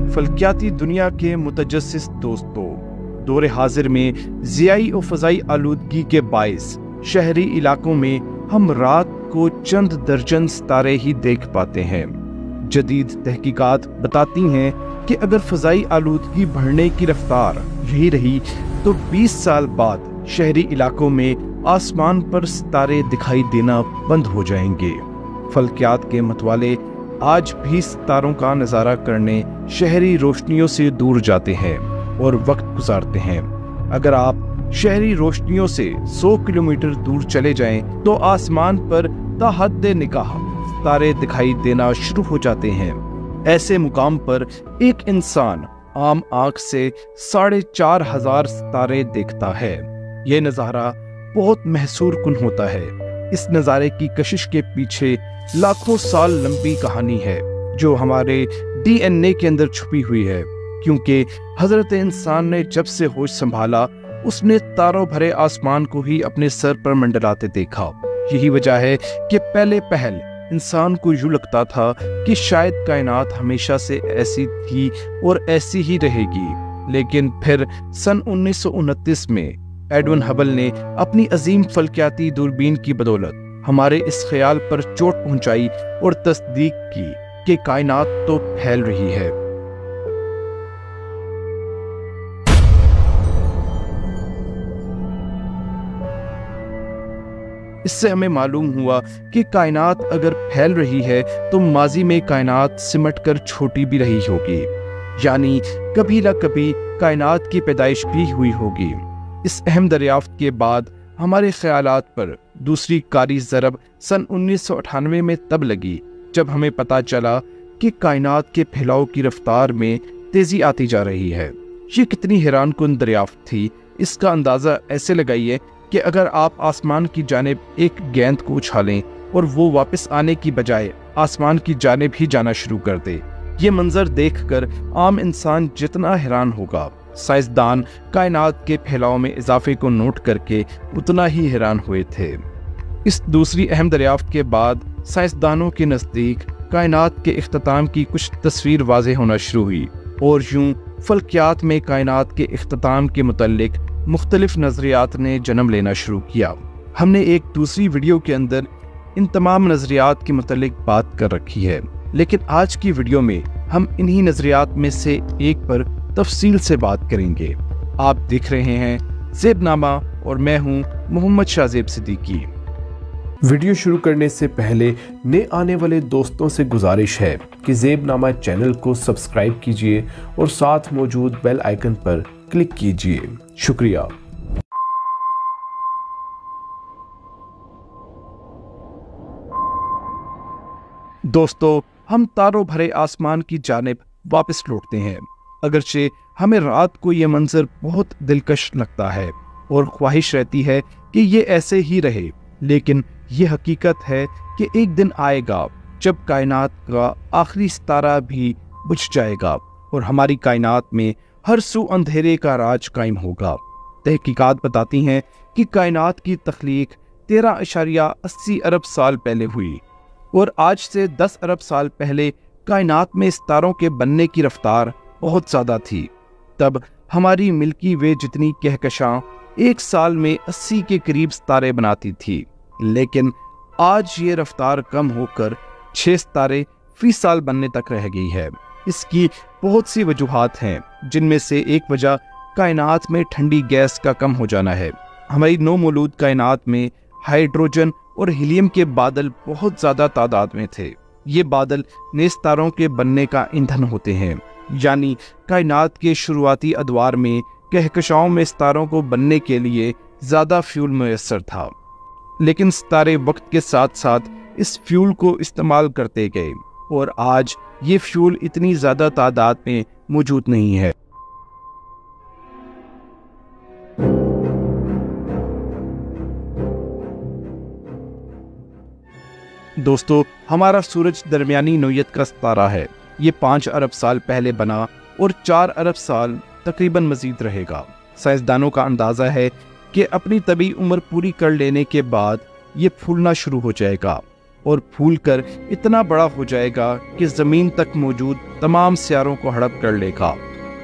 फल्कियाती दुनिया के मुतजस्सिस दोस्तों, दौर हाजिर में ज़ियाई और फ़ज़ाई आलूदगी के बाइस शहरी इलाकों में हम रात को चंद दर्जन सितारे ही देख पाते हैं। जदीद तहकीकात बताती हैं कि अगर फ़ज़ाई आलूदगी बढ़ने की रफ्तार यही रही तो 20 साल बाद शहरी इलाकों में आसमान पर सितारे दिखाई देना बंद हो जाएंगे। फल्कियात के मतवाले आज भी सितारों का नज़ारा करने शहरी रोशनियों से दूर जाते हैं और वक्त गुजारते हैं। अगर आप शहरी रोशनियों से 100 किलोमीटर दूर चले जाएं तो आसमान पर ताहद्दे निगाह सितारे दिखाई देना शुरू हो जाते हैं। ऐसे मुकाम पर एक इंसान आम आंख से 4,500 सितारे देखता है। यह नज़ारा बहुत महसूर कुन होता है। इस नज़ारे की कशिश के पीछे लाखों साल लंबी कहानी है जो हमारे DNA के अंदर छुपी हुई है, क्योंकि हजरत इंसान ने जब से होश संभाला उसने तारों भरे आसमान को ही अपने सर पर मंडलाते देखा। यही वजह है कि पहले पहल इंसान को यूं लगता था कि शायद कायनात हमेशा से ऐसी थी और ऐसी ही रहेगी, लेकिन फिर सन 1929 में एडविन हबल ने अपनी अजीम फल्कियाती दूरबीन की बदौलत हमारे इस ख्याल पर चोट पहुंचाई और तस्दीक की कि कायनात तो फैल रही है। इससे हमें मालूम हुआ कि कायनात अगर फैल रही है तो माजी में कायनात सिमट कर छोटी भी रही होगी, यानी कभी न कभी कायनात की पैदाइश भी हुई होगी। इस अहम दरियाफ्त के बाद हमारे ख्यालात पर दूसरी कारी ज़रब सन 1998 में तब लगी जब हमें पता चला कि कायनात के फैलाव की रफ्तार में तेज़ी आती जा रही है। ये कितनी हैरान कुन दरियाफ्त थी, इसका अंदाज़ा ऐसे लगाइए कि अगर आप आसमान की जानिब एक गेंद को उछालें और वो वापस आने की बजाय आसमान की जानिब ही जाना शुरू कर दे। ये मंजर देखकर आम इंसान जितना हैरान होगा, साइंसदान कायनात के फैलाव में इजाफे को नोट करके उतना ही हैरान हुए थे। इस दूसरी अहम दरियाफ्त के बाद साइंसदानों के नज़दीक कायनात के इख्तिताम की कुछ तस्वीर वाज़ेह होना शुरू हुई और यूं फल्कियात में कायनात के इख्तिताम के मुतल्लिक मुख्तलिफ नज़रियात ने जन्म लेना शुरू किया। हमने एक दूसरी वीडियो के अंदर इन तमाम नज़रियात के मुतल्लिक बात कर रखी है, लेकिन आज की वीडियो में हम इन्हीं नज़रियात में से एक पर तफसील से बात करेंगे। आप देख रहे हैं ज़ेबनामा और मैं हूं मोहम्मद शाहज़ेब सिद्दीकी। वीडियो शुरू करने से पहले नए आने वाले दोस्तों से गुजारिश है कि ज़ेबनामा चैनल को सब्सक्राइब कीजिए और साथ मौजूद बेल आइकन पर क्लिक कीजिए। शुक्रिया। दोस्तों, हम तारों भरे आसमान की जानिब वापस लौटते हैं। अगरचे हमें रात को ये मंजर बहुत दिलकश लगता है और ख्वाहिश रहती है कि ये ऐसे ही रहे, लेकिन ये हकीकत है कि एक दिन आएगा जब कायनात का आखिरी सितारा भी बुझ जाएगा और हमारी कायनात में हर सू अंधेरे का राज कायम होगा। तहकीकात बताती हैं कि कायनात की तख्लीक 13.80 अरब साल पहले हुई और आज से 10 अरब साल पहले कायनात में सितारों के बनने की रफ्तार बहुत ज़्यादा थी। तब हमारी मिल्की वे जितनी कहकशां एक साल में 80 के करीब सितारे बनाती थी, लेकिन आज ये रफ्तार कम होकर 6 सितारे फी साल बनने तक रह गई है। इसकी बहुत सी वजूहात हैं, जिनमें से एक वजह कायनात में ठंडी गैस का कम हो जाना है। हमारी नौमौलूद कायनात में हाइड्रोजन और हीलियम के बादल बहुत ज़्यादा तादाद में थे। ये बादल नए सितारों के बनने का ईंधन होते हैं, यानी कायनात के शुरुआती अदवार में कहकशाओं में सितारों को बनने के लिए ज़्यादा फ्यूल मैसर था, लेकिन सितारे वक्त के साथ साथ इस फ्यूल को इस्तेमाल करते गए और आज ये फ्यूल इतनी ज़्यादा तादाद में मौजूद नहीं है। दोस्तों, हमारा सूरज दरमियानी नौयत का सितारा है। ये 5 अरब साल पहले बना और 4 अरब साल तकरीबन मजीद रहेगा। साइंसदानों का अंदाज़ा है कि अपनी तबी उम्र पूरी कर लेने के बाद ये फूलना शुरू हो जाएगा और फूल कर इतना बड़ा हो जाएगा कि जमीन तक मौजूद तमाम सितारों को हड़प कर लेगा।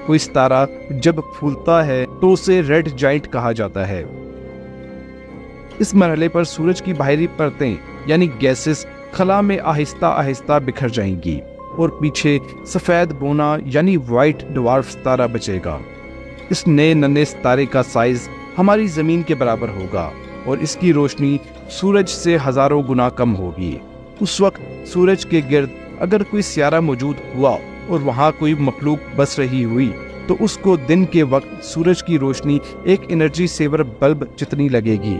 कोई सितारा जब फूलता है तो उसे रेड जाइंट कहा जाता है। इस मरहले पर सूरज की बाहरी परतें यानी गैसेस खला में आहिस्ता आहिस्ता बिखर जाएंगी और पीछे सफेद बोना यानी व्हाइट ड्वार्फ सितारा बचेगा। इस नए नन्हे सितारे का साइज हमारी जमीन के बराबर होगा और इसकी रोशनी सूरज से हजारों गुना कम होगी। उस वक्त सूरज के गिर्द अगर कोई सियारा मौजूद हुआ और वहाँ कोई मखलूक बस रही हुई तो उसको दिन के वक्त सूरज की रोशनी एक एनर्जी सेवर बल्ब जितनी लगेगी।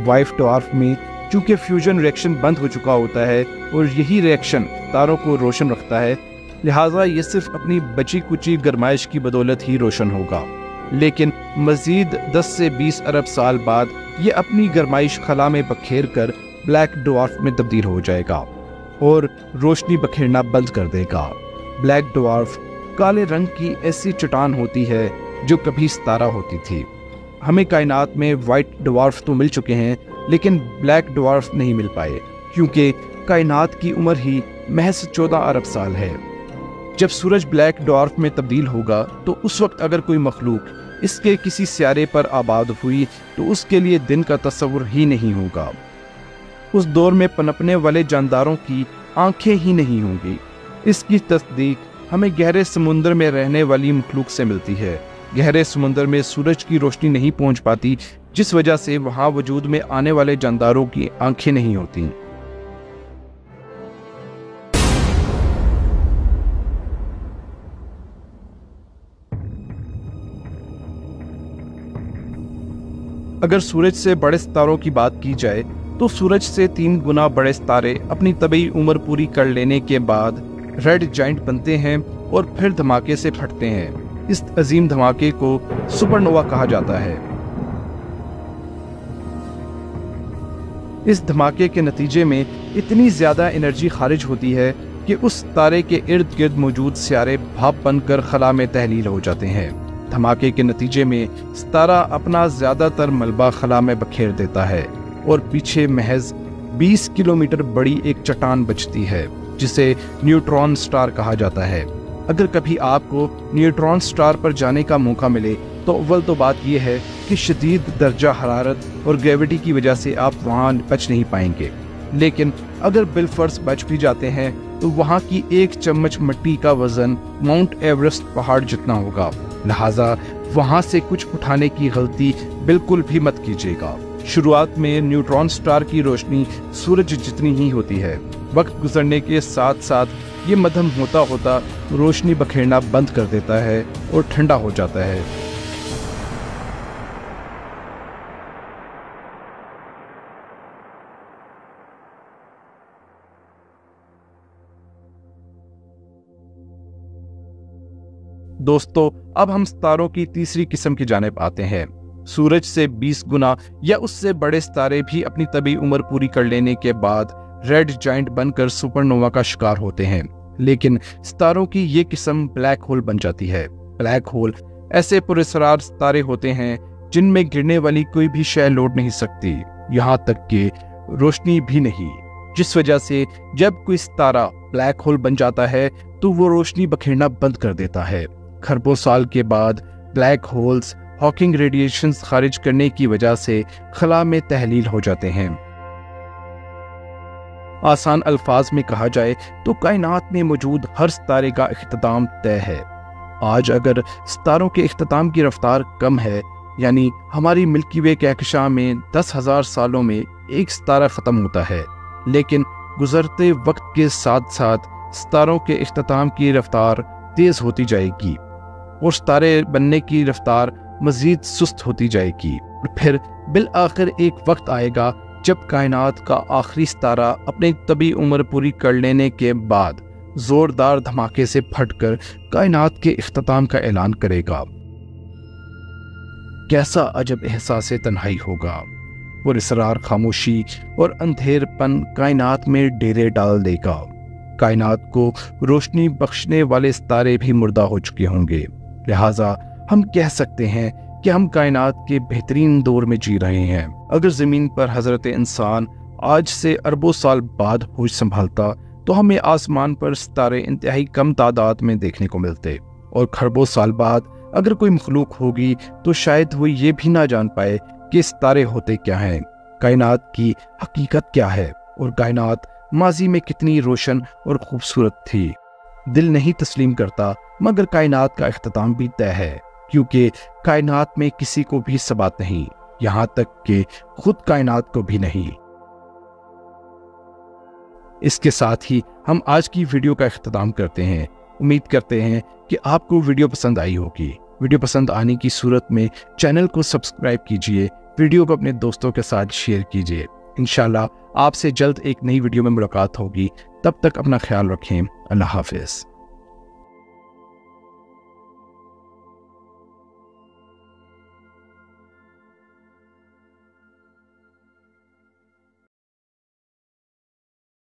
व्हाइट ड्वार्फ में चूंकि फ्यूजन रिएक्शन बंद हो चुका होता है और यही रिएक्शन तारों को रोशन रखता है, लिहाजा ये सिर्फ अपनी बची कुची गरमाइश की बदौलत ही रोशन होगा। लेकिन मजीद 10 से 20 अरब साल बाद ये अपनी गरमाइश खला में बखेर कर ब्लैक ड्वार्फ में तब्दील हो जाएगा और रोशनी बखेरना बंद कर देगा। ब्लैक ड्वार्फ काले रंग की ऐसी चट्टान होती है जो कभी सितारा होती थी। हमें कायनात में व्हाइट ड्वार्फ तो मिल चुके हैं लेकिन ब्लैक ड्वार्फ नहीं मिल पाए, क्योंकि कायनात की उम्र ही महज 14 अरब साल है। जब सूरज ब्लैक ड्वार्फ में तब्दील होगा तो उस वक्त अगर कोई मखलूक इसके किसी सियारे पर आबाद हुई तो उसके लिए दिन का तस्वुर ही नहीं होगा। उस दौर में पनपने वाले जानदारों की आंखें ही नहीं होंगी। इसकी तस्दीक हमें गहरे समुद्र में रहने वाली मखलूक से मिलती है। गहरे समुद्र में सूरज की रोशनी नहीं पहुंच पाती, जिस वजह से वहां वजूद में आने वाले जानदारों की आंखें नहीं होती। अगर सूरज से बड़े सितारों की बात की जाए तो सूरज से 3 गुना बड़े सितारे अपनी तबई उम्र पूरी कर लेने के बाद रेड जाइंट बनते हैं और फिर धमाके से फटते हैं। इस अजीम धमाके को सुपरनोवा कहा जाता है। इस धमाके के नतीजे में इतनी ज्यादा एनर्जी खारिज होती है कि उस तारे के इर्द गिर्द मौजूद सियारे भाप बनकर खला में तहलील हो जाते हैं। धमाके के नतीजे में सितारा अपना ज्यादातर मलबा खला में बखेर देता है और पीछे महज 20 किलोमीटर बड़ी एक चट्टान बचती है जिसे न्यूट्रॉन स्टार कहा जाता है। अगर कभी आपको न्यूट्रॉन स्टार पर जाने का मौका मिले तो अव्वल तो बात यह है कि शदीद दर्जा हरारत और ग्रेविटी की वजह से आप वहां बच नहीं पाएंगे, लेकिन अगर बिलफर्ज बच भी जाते हैं तो वहां की एक चम्मच मिट्टी का वजन माउंट एवरेस्ट पहाड़ जितना होगा। लिहाजा वहां से कुछ उठाने की गलती बिल्कुल भी मत कीजिएगा। शुरुआत में न्यूट्रॉन स्टार की रोशनी सूरज जितनी ही होती है। वक्त गुजरने के साथ साथ ये मध्यम होता होता रोशनी बखेरना बंद कर देता है और ठंडा हो जाता है। दोस्तों, अब हम सितारों की तीसरी किस्म की जानिब आते हैं। सूरज से 20 गुना या उससे बड़े सितारे भी अपनी तबी उम्र पूरी कर लेने के बाद रेड जाइंट बनकर सुपरनोवा का शिकार होते हैं, लेकिन सितारों की ये किस्म ब्लैक होल बन जाती है। ब्लैक होल ऐसे पुरस्कार सितारे होते हैं जिनमें गिरने वाली कोई भी शय लौट नहीं सकती, यहाँ तक कि रोशनी भी नहीं, जिस वजह से जब कोई सितारा ब्लैक होल बन जाता है तो वो रोशनी बखेरना बंद कर देता है। खरबों साल के बाद ब्लैक होल्स हॉकिंग रेडिएशंस खारिज करने की वजह से खला में तहलील हो जाते हैं। आसान अल्फाज में कहा जाए तो कायनात में मौजूद हर सितारे का इख्तिताम तय है। आज अगर सितारों के इख्तिताम की रफ्तार कम है, यानी हमारी मिल्की वे कहकशां में 10,000 सालों में एक सितारा खत्म होता है, लेकिन गुजरते वक्त के साथ साथ सितारों के इख्तिताम की रफ्तार तेज होती जाएगी और सितारे बनने की रफ्तार मजीद सुस्त होती जाएगी और फिर बिल आखिर एक वक्त आएगा जब कायनात का आखिरी सितारा अपनी तबी उम्र पूरी कर लेने के बाद जोरदार धमाके से फटकर कायनात के इख्तिताम का ऐलान करेगा। कैसा अजब एहसास तन्हाई होगा, पुरअसरार खामोशी और अंधेरपन कायनात में डेरे डाल देगा। कायनात को रोशनी बख्शने वाले सितारे भी मुर्दा हो चुके होंगे, लिहाजा हम कह सकते हैं कि हम कायनात के बेहतरीन दौर में जी रहे हैं। अगर ज़मीन पर हज़रत इंसान आज से अरबों साल बाद होश संभालता तो हमें आसमान पर सितारे इंतहाई कम तादाद में देखने को मिलते, और खरबों साल बाद अगर कोई मखलूक होगी तो शायद वो ये भी ना जान पाए कि सितारे होते क्या हैं, कायनात की हकीकत क्या है, और कायनात माजी में कितनी रोशन और खूबसूरत थी। दिल नहीं तस्लीम करता, मगर कायनात का इख्तिताम भी तय है, क्योंकि कायनात में किसी को भी सबात नहीं, यहाँ तक कि खुद कायनात को भी नहीं। इसके साथ ही हम आज की वीडियो का इख्तिताम करते हैं। उम्मीद करते हैं कि आपको वीडियो पसंद आई होगी। वीडियो पसंद आने की सूरत में चैनल को सब्सक्राइब कीजिए, वीडियो को अपने दोस्तों के साथ शेयर कीजिए। इंशाल्लाह आपसे जल्द एक नई वीडियो में मुलाकात होगी। तब तक अपना ख्याल रखें। अल्लाह हाफिज़।